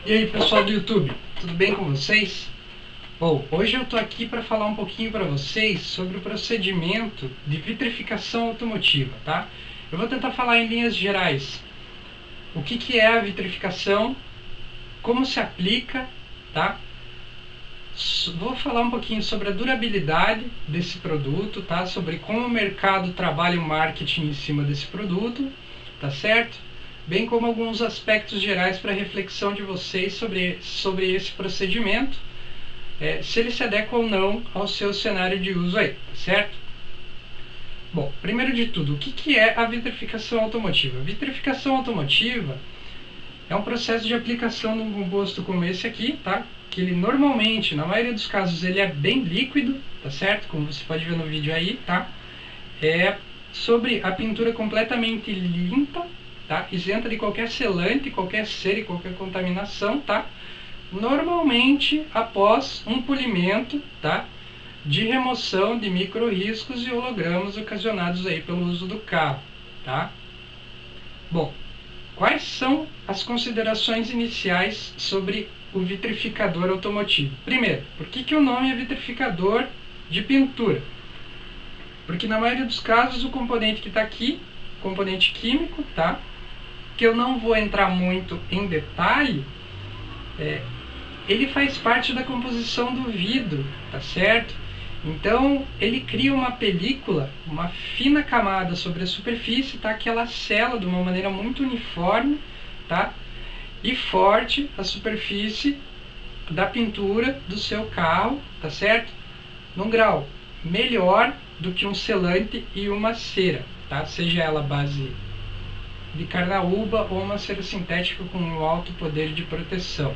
E aí, pessoal do YouTube, tudo bem com vocês? Bom, hoje eu estou aqui para falar um pouquinho para vocês sobre o procedimento de vitrificação automotiva, tá? Eu vou tentar falar em linhas gerais o que é a vitrificação, como se aplica, tá? Vou falar um pouquinho sobre a durabilidade desse produto, tá? Sobre como o mercado trabalha o marketing em cima desse produto, tá certo? Bem como alguns aspectos gerais para reflexão de vocês sobre esse procedimento, se ele se adequa ou não ao seu cenário de uso aí, tá certo? Bom, primeiro de tudo, o que é a vitrificação automotiva? A vitrificação automotiva é um processo de aplicação de um composto como esse aqui, tá? Que ele normalmente, na maioria dos casos, ele é bem líquido, tá certo? Como você pode ver no vídeo aí, tá? É sobre a pintura completamente limpa, tá? Isenta de qualquer selante, qualquer cera e qualquer contaminação, tá? Normalmente após um polimento, tá? De remoção de micro-riscos e hologramas ocasionados aí pelo uso do carro, tá? Bom, quais são as considerações iniciais sobre o vitrificador automotivo? Primeiro, por que o nome é vitrificador de pintura? Porque na maioria dos casos o componente que está aqui, componente químico, tá? Que eu não vou entrar muito em detalhe, ele faz parte da composição do vidro, tá certo? Então ele cria uma película, uma fina camada sobre a superfície, tá? Que ela sela de uma maneira muito uniforme, tá? E forte a superfície da pintura do seu carro, tá certo? Num grau melhor do que um selante e uma cera, tá? Seja ela base de carnaúba ou uma cera sintética com um alto poder de proteção.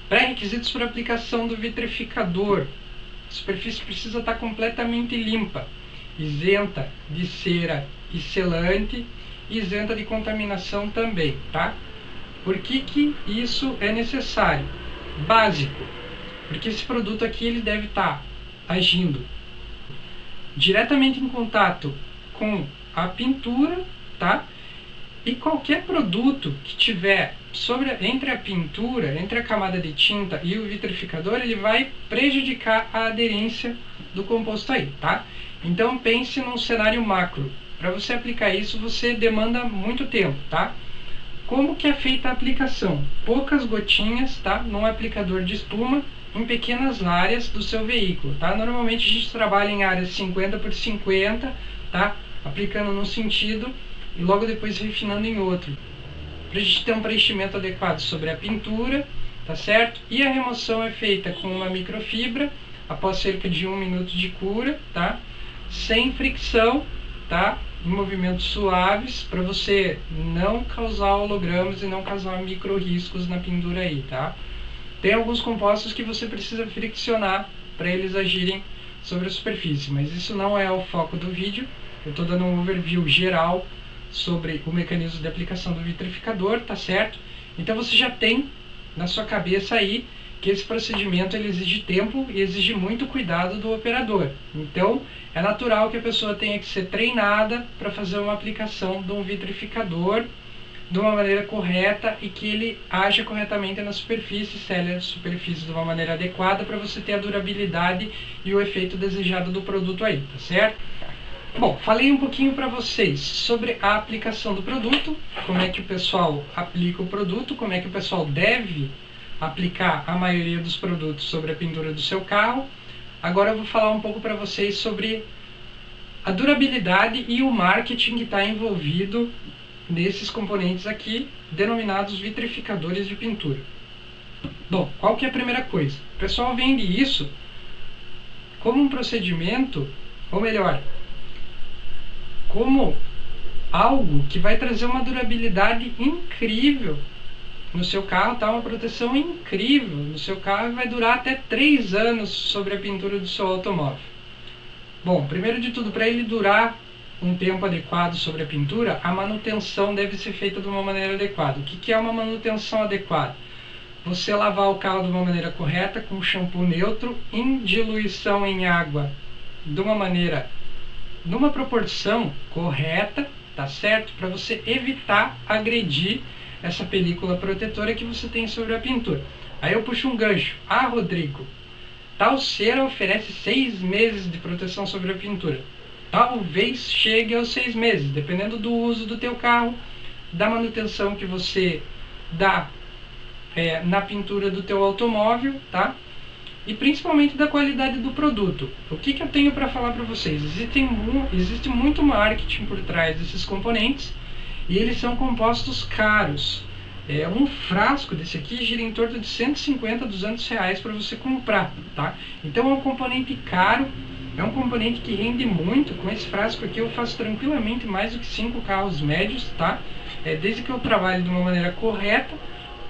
Pré-requisitos para aplicação do vitrificador. A superfície precisa estar completamente limpa, isenta de cera e selante, e isenta de contaminação também, tá? Por que isso é necessário? Básico, porque esse produto aqui ele deve estar agindo diretamente em contato com a pintura, tá? E qualquer produto que tiver entre a pintura, entre a camada de tinta e o vitrificador, ele vai prejudicar a aderência do composto aí, tá? Então pense num cenário macro. Para você aplicar isso, você demanda muito tempo, tá? Como que é feita a aplicação? Poucas gotinhas, tá? Num aplicador de espuma, em pequenas áreas do seu veículo, tá? Normalmente a gente trabalha em áreas 50 por 50, tá? Aplicando num sentido e logo depois refinando em outro, para a gente ter um preenchimento adequado sobre a pintura, tá certo? E a remoção é feita com uma microfibra após cerca de 1 minuto de cura, tá? Sem fricção, tá? Em movimentos suaves, para você não causar hologramas e não causar micro riscos na pintura aí, tá? Tem alguns compostos que você precisa friccionar para eles agirem sobre a superfície, mas isso não é o foco do vídeo. Eu estou dando um overview geral sobre o mecanismo de aplicação do vitrificador, tá certo? Então você já tem na sua cabeça aí que esse procedimento ele exige tempo e exige muito cuidado do operador. Então é natural que a pessoa tenha que ser treinada para fazer uma aplicação de um vitrificador de uma maneira correta e que ele haja corretamente na superfície, sele a superfície de uma maneira adequada para você ter a durabilidade e o efeito desejado do produto aí, tá certo? Bom, falei um pouquinho para vocês sobre a aplicação do produto, como é que o pessoal aplica o produto, como é que o pessoal deve aplicar a maioria dos produtos sobre a pintura do seu carro. Agora eu vou falar um pouco para vocês sobre a durabilidade e o marketing que está envolvido nesses componentes aqui, denominados vitrificadores de pintura. Bom, qual que é a primeira coisa? O pessoal vende isso como um procedimento, ou melhor, como algo que vai trazer uma durabilidade incrível no seu carro, tá? Uma proteção incrível no seu carro, e vai durar até 3 anos sobre a pintura do seu automóvel. Bom, primeiro de tudo, para ele durar um tempo adequado sobre a pintura, a manutenção deve ser feita de uma maneira adequada. O que é uma manutenção adequada? Você lavar o carro de uma maneira correta, com shampoo neutro, em diluição em água, de uma maneira, numa proporção correta, tá certo? Para você evitar agredir essa película protetora que você tem sobre a pintura. Aí eu puxo um gancho. Ah, Rodrigo, tal cera oferece 6 meses de proteção sobre a pintura. Talvez chegue aos 6 meses, dependendo do uso do teu carro, da manutenção que você dá na pintura do teu automóvel, tá? E principalmente da qualidade do produto. O que eu tenho para falar para vocês? Existe muito marketing por trás desses componentes e eles são compostos caros. Um frasco desse aqui gira em torno de 150 a 200 reais para você comprar, tá? Então é um componente caro, é um componente que rende muito. Com esse frasco aqui eu faço tranquilamente mais do que 5 carros médios, tá? Desde que eu trabalhe de uma maneira correta.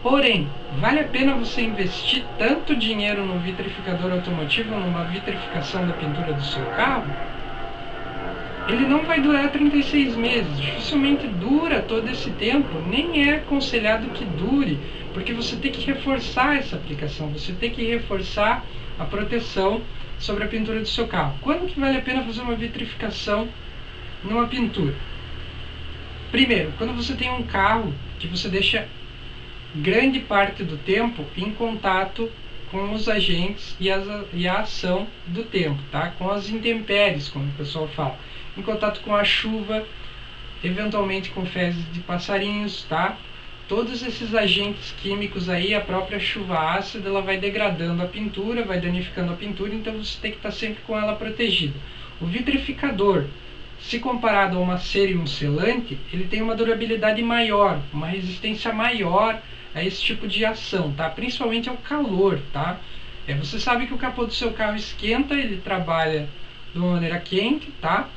Porém, vale a pena você investir tanto dinheiro no vitrificador automotivo, numa vitrificação da pintura do seu carro? Ele não vai durar 36 meses, dificilmente dura todo esse tempo, nem é aconselhado que dure, porque você tem que reforçar essa aplicação, você tem que reforçar a proteção sobre a pintura do seu carro. Quando que vale a pena fazer uma vitrificação numa pintura? Primeiro, quando você tem um carro que você deixa grande parte do tempo em contato com os agentes e a ação do tempo, tá? Com as intempéries, como o pessoal fala, em contato com a chuva, eventualmente com fezes de passarinhos, tá? Todos esses agentes químicos aí, a própria chuva ácida, ela vai degradando a pintura, vai danificando a pintura, então você tem que estar sempre com ela protegida. O vitrificador, se comparado a uma cera e um selante, ele tem uma durabilidade maior, uma resistência maior a esse tipo de ação, tá? Principalmente ao calor, tá? Você sabe que o capô do seu carro esquenta, ele trabalha de uma maneira quente, tá?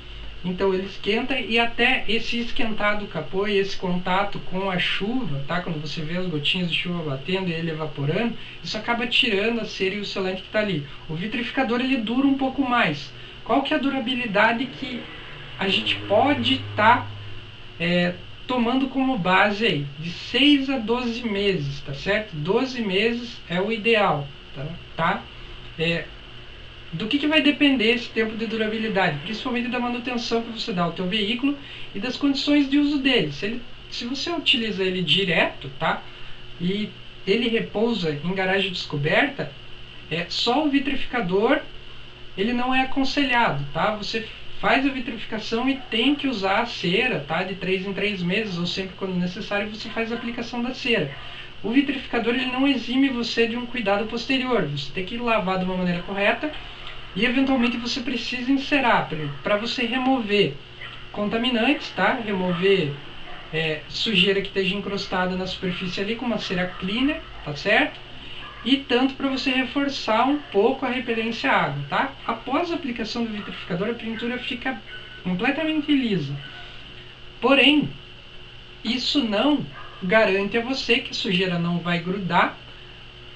Então ele esquenta, e até esse esquentar do capô e esse contato com a chuva, tá? Quando você vê as gotinhas de chuva batendo e ele evaporando, isso acaba tirando a cera e o selante que está ali. O vitrificador, ele dura um pouco mais. Qual que é a durabilidade que a gente pode estar tomando como base aí? De 6 a 12 meses, tá certo? 12 meses é o ideal, tá? Do que vai depender esse tempo de durabilidade? Principalmente da manutenção que você dá ao teu veículo e das condições de uso dele. Se você utiliza ele direto, tá? E ele repousa em garagem descoberta, só o vitrificador ele não é aconselhado, tá? Você faz a vitrificação e tem que usar a cera, tá? De 3 em 3 meses, ou sempre quando necessário você faz a aplicação da cera. O vitrificador, ele não exime você de um cuidado posterior. Você tem que lavar de uma maneira correta e eventualmente você precisa encerar para você remover contaminantes, tá? Remover sujeira que esteja encrustada na superfície ali com uma cera cleaner, tá certo? E tanto para você reforçar um pouco a repelência à água, tá? Após a aplicação do vitrificador, a pintura fica completamente lisa. Porém, isso não garante a você que a sujeira não vai grudar.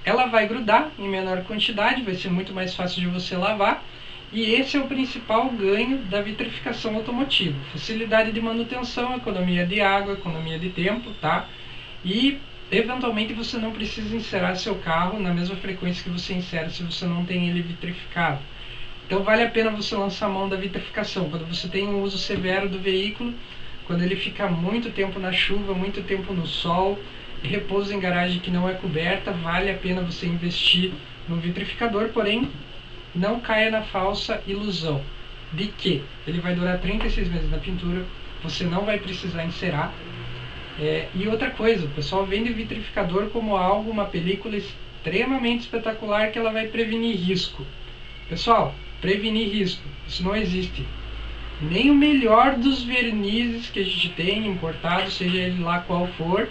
Ela vai grudar em menor quantidade, vai ser muito mais fácil de você lavar. E esse é o principal ganho da vitrificação automotiva. Facilidade de manutenção, economia de água, economia de tempo, tá? E eventualmente você não precisa encerar seu carro na mesma frequência que você encera se você não tem ele vitrificado. Então vale a pena você lançar mão da vitrificação quando você tem um uso severo do veículo, quando ele fica muito tempo na chuva, muito tempo no sol, e repousa em garagem que não é coberta. Vale a pena você investir no vitrificador, porém não caia na falsa ilusão de que ele vai durar 36 meses na pintura, você não vai precisar encerar. E outra coisa, o pessoal vende vitrificador como algo, uma película extremamente espetacular que ela vai prevenir risco. Pessoal, prevenir risco, isso não existe. Nem o melhor dos vernizes que a gente tem importado, seja ele lá qual for,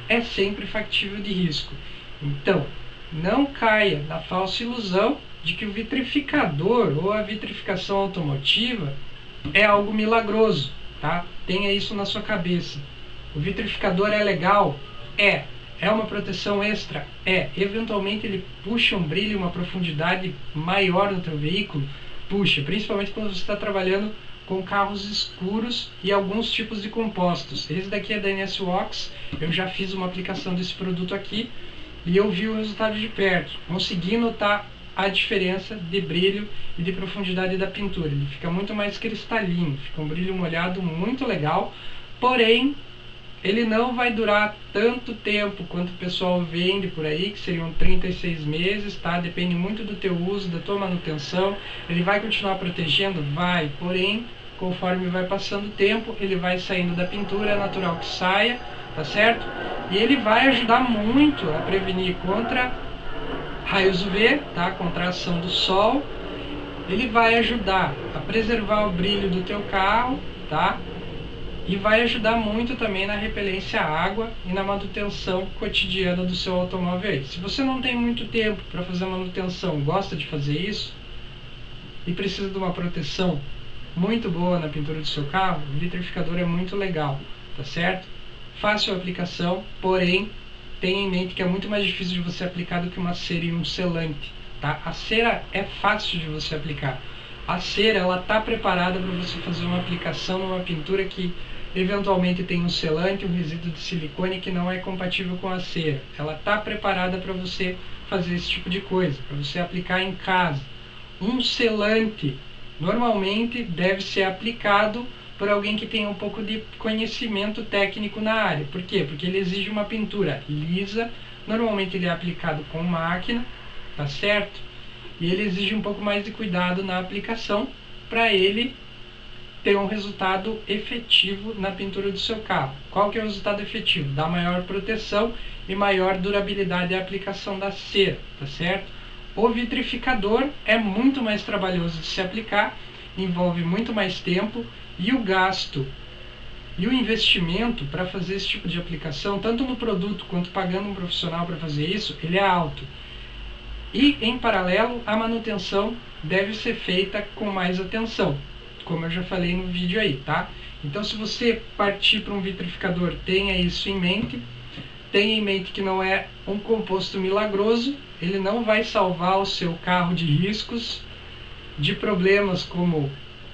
é sempre factível de risco. Então, não caia na falsa ilusão de que o vitrificador ou a vitrificação automotiva é algo milagroso, tá? Tenha isso na sua cabeça. O vitrificador é legal? É uma proteção extra? Eventualmente ele puxa um brilho, uma profundidade maior no teu veículo? Puxa, principalmente quando você está trabalhando com carros escuros e alguns tipos de compostos. Esse daqui é da NS Wax, eu já fiz uma aplicação desse produto aqui e eu vi o resultado de perto. Consegui notar a diferença de brilho e de profundidade da pintura. Ele fica muito mais cristalino, fica um brilho molhado muito legal, porém ele não vai durar tanto tempo quanto o pessoal vende por aí, que seriam 36 meses, tá? Depende muito do teu uso, da tua manutenção. Ele vai continuar protegendo? Vai, porém, conforme vai passando o tempo, ele vai saindo da pintura, é natural que saia, tá certo? E ele vai ajudar muito a prevenir contra raios UV, tá? Contra a ação do sol. Ele vai ajudar a preservar o brilho do teu carro, tá? E vai ajudar muito também na repelência à água e na manutenção cotidiana do seu automóvel. Se você não tem muito tempo para fazer manutenção, gosta de fazer isso e precisa de uma proteção muito boa na pintura do seu carro, o vitrificador é muito legal, tá certo? Fácil a aplicação, porém tenha em mente que é muito mais difícil de você aplicar do que uma cera e um selante, tá? A cera é fácil de você aplicar. A cera, ela está preparada para você fazer uma aplicação numa pintura que eventualmente tem um selante, um resíduo de silicone que não é compatível com a cera. Ela está preparada para você fazer esse tipo de coisa, para você aplicar em casa. Um selante normalmente deve ser aplicado por alguém que tenha um pouco de conhecimento técnico na área. Por quê? Porque ele exige uma pintura lisa, normalmente ele é aplicado com máquina, tá certo? E ele exige um pouco mais de cuidado na aplicação para ele ter um resultado efetivo na pintura do seu carro. Qual que é o resultado efetivo? Dá maior proteção e maior durabilidade à aplicação da cera, tá certo? O vitrificador é muito mais trabalhoso de se aplicar, envolve muito mais tempo e o gasto e o investimento para fazer esse tipo de aplicação, tanto no produto quanto pagando um profissional para fazer isso, ele é alto. E, em paralelo, a manutenção deve ser feita com mais atenção, como eu já falei no vídeo aí, tá? Então, se você partir para um vitrificador, tenha isso em mente. Tenha em mente que não é um composto milagroso, ele não vai salvar o seu carro de riscos, de problemas como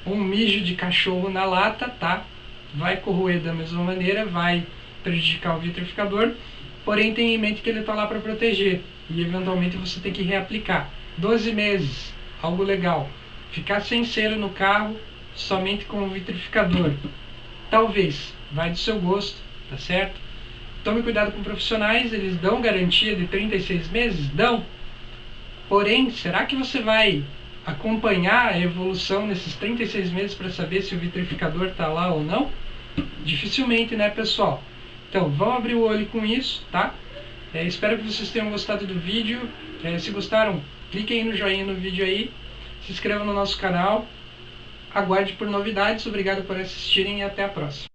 um mijo de cachorro na lata, tá? Vai corroer da mesma maneira, vai prejudicar o vitrificador, porém tenha em mente que ele está lá para proteger e eventualmente você tem que reaplicar. 12 meses, algo legal. Ficar sem cera no carro, somente com o vitrificador, talvez, vai do seu gosto, tá certo? Tome cuidado com profissionais, eles dão garantia de 36 meses? Dão. Porém, será que você vai acompanhar a evolução nesses 36 meses para saber se o vitrificador está lá ou não? Dificilmente, né, pessoal? Então, vamos abrir o olho com isso, tá? Espero que vocês tenham gostado do vídeo. Se gostaram, cliquem aí no joinha no vídeo aí, se inscrevam no nosso canal. Aguarde por novidades, obrigado por assistirem e até a próxima.